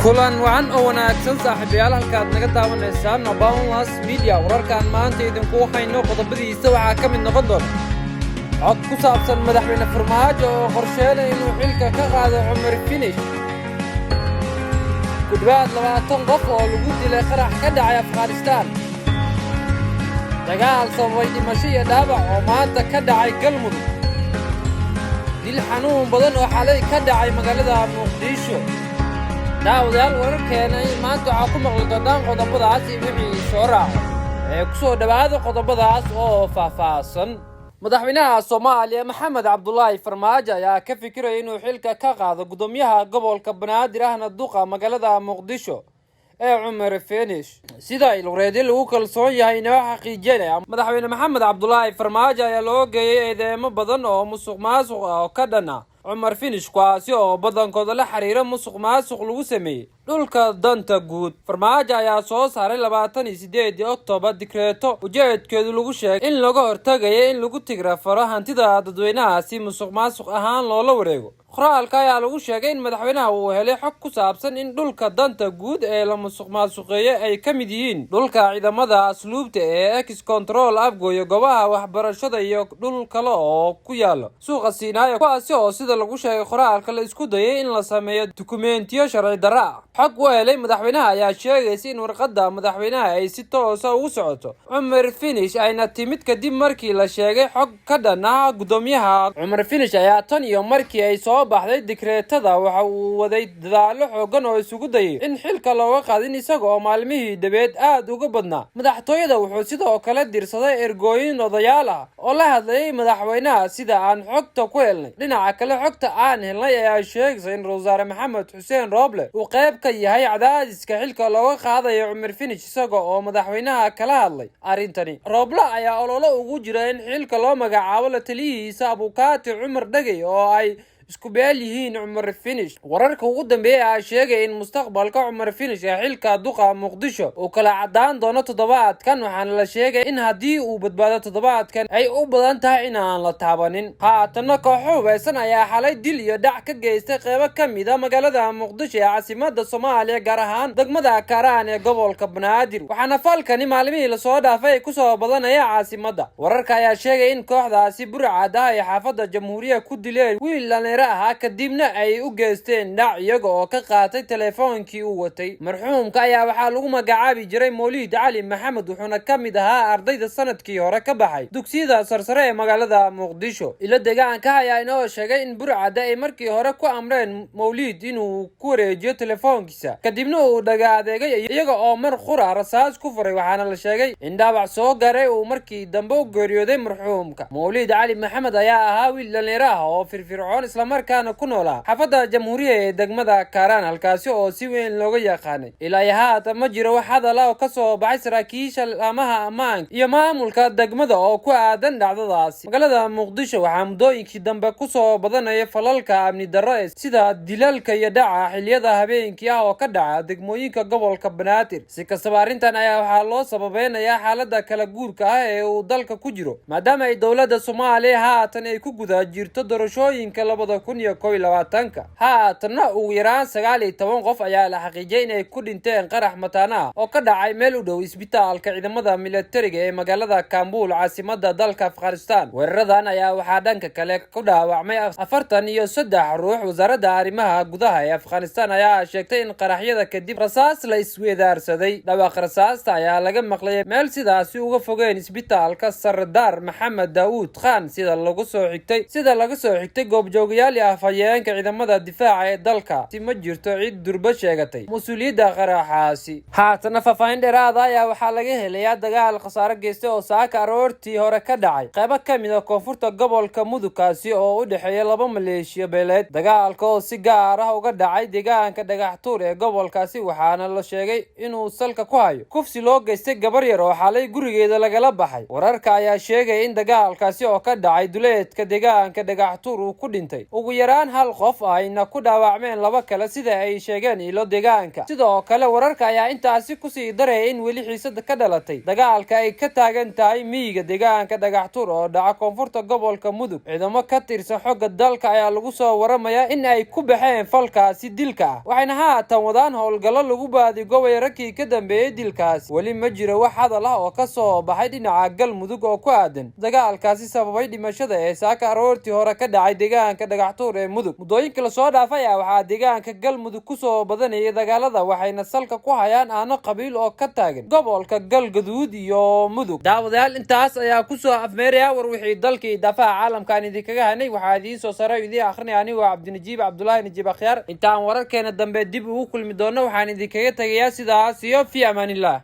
kulan wacan oo wanaagsan saaxiibayaal halkaad naga daawanaysaan Nabawnas Media wararkan maanta idinku hayno qodobadiisa waxaa ka mid noqon doona cod ku saabsan madaxweyne Farmaajo oo qorsheynaya inuu xilka ka qaado Cumar Finish ku dhawaad 20 qof oo lagu dilay qarax ka dhacay Afghanistan dagaal sababay dhimasho iyo dhaawac oo maanta ka dhacay Galmudug dil xanuun badan oo xalay ka dhacay magaalada Muqdisho daawadayaal wararkeena maanta waxaa ku maqli doontaan qodobadaas iyo wixii soo raaca ku soo dhawaada qodobadaas oo faahfaahsan madaxweynaha Soomaaliya Maxamed Cabdullaahi Farmaajo ayaa ka fikiraya inuu xilka ka qaado gudoomiyaha gobolka Banaadir ahna duqa magaalada Muqdisho Cumar Finish sida ilwareedii lagu kalsoon yahay inuu xaqiijinaya madaxweyne Maxamed Cabdullaahi Farmaajo ayaa loo geeyay eedeymo badan oo musuqmaasuq ah oo ka dhana Cumar Finish kuwaasi oo badankooda la xiriira musuqmaasuq lagu sameeyay dhulka danta guud Farmaajo ayaa soo saaray 28 Oktoobar dikreeto ujeedkeedu lagu sheegay in laga hortagayo in lagu tigrafaro hantida dadweynaha si musuqmaasuq ahaan loola wareego qoraalka ayaa lagu sheegay in madaxweynaha uu helay xog ku saabsan in dhulka danta guud ee la musuqmaasuqeeyay ay ka mid yihiin dhulka ciidamada asluubta ee ex-control afgooyo goobaha waxbarashada iyo dhul kale oo ku yaala suuqa Siinaayo kuwaasi oo sida lagu sheegay qoraalka la isku dayay in la sameeyo dukumeentiyo sharci darro ah xog u helay madaxweynaha ayaa sheegay in warqadda madaxweynaha ay si toos ah ugu socoto Cumar Finish ayna timid kadib markii la sheegay xog ka dhan ah gudoomiyaha Cumar Finish ayaa tan iyo markii ay soo baxday dikreetada waxa uu waday dadaalo xoogan oo isugu dayay in xilka looga qaadin isaga oo maalmihii dabeed aad uga badnaa madaxtooyada wuxuu sidoo kale dirsaday ergooyin odayaal ah oo la hadlayay madaxweynaha sida aan xogta ku helnay dhinaca kale xogta aan helnay ayaa sheegaysa in Wasaare Maxamed Xuseen Roble uu qayb ka yahay cadaadiska xilka looga qaadayo Cumar Finish isaga oo madaxweynaha kala hadlay arintani Roble ayaa olole ugu jira in xilka loo magacaabo la taliyihiisa Abukaati Cumar Dhagay oo ay isku beelihiin Cumar Finish wararka ugu dambeeyay ayaa sheegay in mustaqbalka Cumar Finish ee xilka duqa Muqdisho uu kala cadaan doono toddobaadkan waxaana la sheegay in haddii uu badbaado toddobaadkan ay u badan tahay in aan la taabanin haatana kooxo hubeysan ayaa xalay dil iyo dhac ka geystay qaybo ka mid ah magaalada Muqdisho ee caasimadda Soomaaliya gaar ahaan degmada Karaan ee gobolka Banaadir waxaana falkani maalmihii la soo dhaafay ku soo badanaya caasimadda wararka ayaa sheegay in kooxdaasi burcad ah ay xaafadda Jamhuuriyadda ku dileen wiil kadibna ay u geysteen dhac iyaga oo ka qaatay telefoonkii uu watay marxuumka ayaa waxaa lagu magacaabi jiray Mawlid Cali Maxamed wuxuuna ka mid ahaa ardayda sanadkii hore ka baxay dugsiyada sarsare ee magaalada Muqdisho ila deegaanka ayaa inoo sheegay in burcada ay markii hore ku amreen Mawlid inuu ku wareejiyo telefoonkiisa kadibna uu dhaga adeegay iyaga oo mar qura rasaas ku furay waxaana la sheegay in dhaawac soo gaaray uu markii dambe u geeriyooday marxuumka Mawlid Cali Maxamed ayaa ahaa wiil dhalinyaro ah oo firfircoon markaana ku noolaa xaafadda Jamhuuriyadda ee degmada Karaan halkaasi oo si weyn looga yaqaanay ilaa haatan ma jiro wax hadal ah oo ka soo baxay saraakiisha laamaha ammaanka iyo maamulka degmada oo ku aadan dhacdadaasi magaalada Muqdisho waxaa muddooyinkii dambe ku soo badanaya falalka amni darro sida dilalka iyo dhaca xilliyada habeenkii ah oo ka dhaca degmooyinka gobolka Banaadir si kastaba arrintan ayaa waxaa loo sababeynayaa xaaladda kala guurka ah ee uu dalka ku jiro maadaama ay dowladda Soomaaliya haatan ay ku guda jirto doorashooyinka 2021 haatana ugu yaraan 19 qof ayaa la xaqiijiyay inay ku dhinteen qarax mataana oo ka dhacay meel u dhow isbitaalka ciidamada militariga ee magaalada Kabul caasimadda dalka Afghanistan weeraradan ayaa waxaa dhanka kale ku dhaawacmay 43 ruux wasaaradda arrimaha gudaha ee Afghanistan ayaa sheegtay in qaraxyada kadib rasaas la isweedaarsaday dhawaaq rasaasta ayaa laga maqlay meel sidaasi uga fogeen isbitaalka Sardar Maxamed Daawud Khan sida lagu soo xigtay goobjoogayaal afhayeenka ciidamada difaaca ee dalka si ma jirto cid durba sheegatay mas'uuliyadda qaraxaasi haatana faafahin dheeraad ah ayaa waxaa laga helayaa dagaal khasaare geystay oo saaka aroortii hore ka dhacay qaybo ka mid ah koonfurta gobolka Mudug kaasi oo u dhaxeeya laba maleeshiyo beeleed dagaalka oo si gaar ah uga dhacay deegaanka Dhagaxtuur ee gobolkaasi waxaana la sheegay inuu salka ku hayo kufsi loo geystay gabar yar oo xalay gurigeeda lagala baxay wararka ayaa sheegay in dagaalkaasi oo ka dhacay duleedka deegaanka Dhagaxtuur uu ku dhintay ugu yaraan hal qof ayna ku dhaawacmeen laba kale sida ay sheegeen ilo deegaanka. sidoo kale wararka ayaa intaasi kusii daraya in weli xiisada ka dhalatay dagaalka ay ka taagan tahay miyiga deegaanka Dhagaxtuur oo dhaca koonfurta gobolka Mudug. ciidamo ka tirsan xogga dalka ayaa lagu soo waramayaa in ay ku baxeen falkaasi dilka ah, waxayna haatan wadaan howlgallo lagu baadigobay raggii ka dambeeyay dilkaasi. weli ma jiro wax hadal ah oo ka soo baxay dhinaca Galmudug oo ku aadan dagaalkaasi sababay dhimashada ee saaka aroortii hore ka dhacay deegaanka Dhagaxtuur ee Mudug. muddooyinkii la soo dhaafay waxaa deegaanka Galmudug ku soo badanayay dagaalada, waxayna salka ku hayaan aano qabiil oo ka taagan gobolka Galgaduud iyo Mudug. daawadayaal intaas ayaa ku soo afmeeraya war wixii dalkii daafaha caalamkan idinkaga hanay. waxaa idiin soo saray idin akhrinay anigu Cabdinajiib Cabdullaahi Najiib Akhyaar. intaan wararkeena dambe dib ugu kulmi doono waxaan idinkaga tagayaa sidaas iyo fi amaanillah.